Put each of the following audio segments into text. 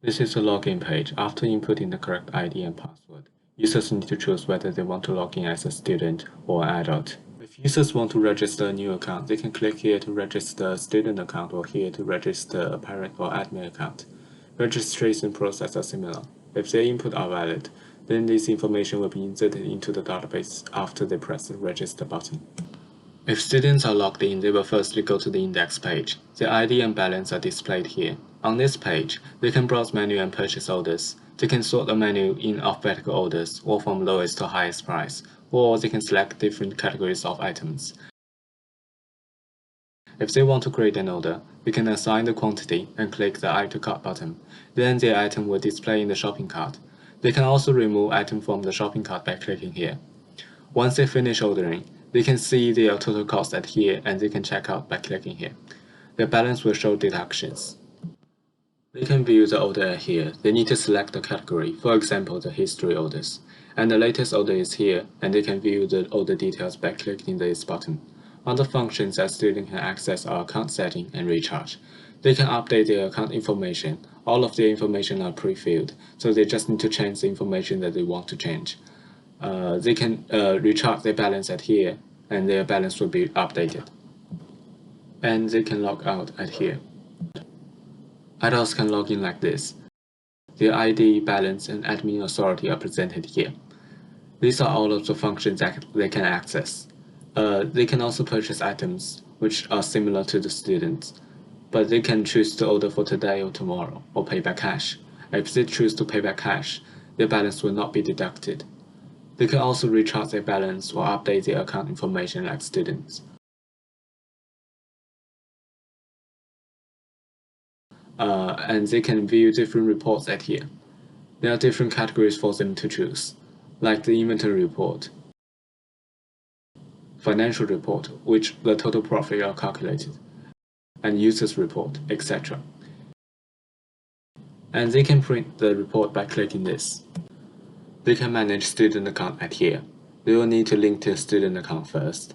This is a login page. After inputting the correct ID and password, users need to choose whether they want to log in as a student or an adult. If users want to register a new account, they can click here to register a student account or here to register a parent or admin account. Registration process are similar. If their input are valid, then this information will be inserted into the database after they press the register button. If students are logged in, they will firstly go to the index page. Their ID and balance are displayed here. On this page, they can browse menu and purchase orders. They can sort the menu in alphabetical orders, or from lowest to highest price, or they can select different categories of items. If they want to create an order, they can assign the quantity and click the Add to Cart button. Then the item will display in the shopping cart. They can also remove item from the shopping cart by clicking here. Once they finish ordering, they can see their total cost at here and they can check out by clicking here. Their balance will show deductions. They can view the order here. They need to select the category, for example, the history orders. And the latest order is here, and they can view the order details by clicking this button. Other functions that students can access are account setting and recharge. They can update their account information. All of their information are pre-filled, so they just need to change the information that they want to change. They can recharge their balance at here, and their balance will be updated. And they can log out at here. Adults can log in like this. Their ID, balance, and admin authority are presented here. These are all of the functions that they can access. They can also purchase items, which are similar to the students, but they can choose to order for today or tomorrow, or pay by cash. If they choose to pay by cash, their balance will not be deducted. They can also recharge their balance or update their account information like students. And they can view different reports at here. There are different categories for them to choose, like the inventory report, financial report, which the total profit are calculated, and users report, etc. And they can print the report by clicking this. They can manage student account at here. They will need to link to a student account first,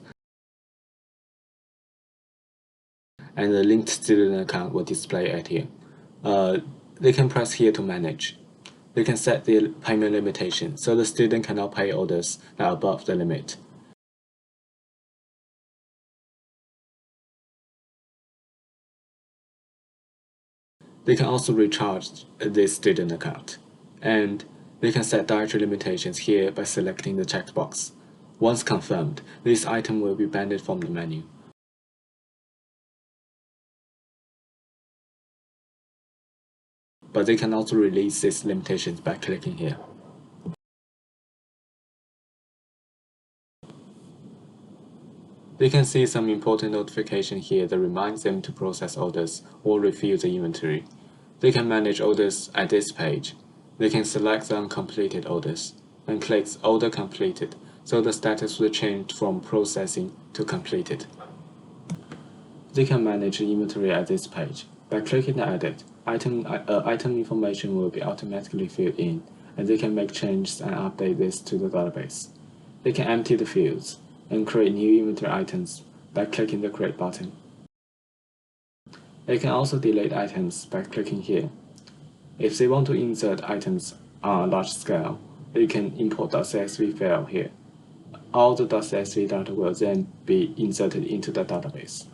and the linked student account will display at here. They can press here to manage. They can set the payment limitation, so the student cannot pay orders that are above the limit. They can also recharge this student account, and they can set dietary limitations here by selecting the checkbox. Once confirmed, this item will be banned from the menu. But they can also release these limitations by clicking here. They can see some important notification here that reminds them to process orders or refill the inventory. They can manage orders at this page. They can select the uncompleted orders and click Order Completed, so the status will change from processing to completed. They can manage the inventory at this page. By clicking the Edit, item information will be automatically filled in, and they can make changes and update this to the database. They can empty the fields and create new inventory items by clicking the Create button. They can also delete items by clicking here. If they want to insert items on a large scale, they can import the .csv file here. All the .csv data will then be inserted into the database.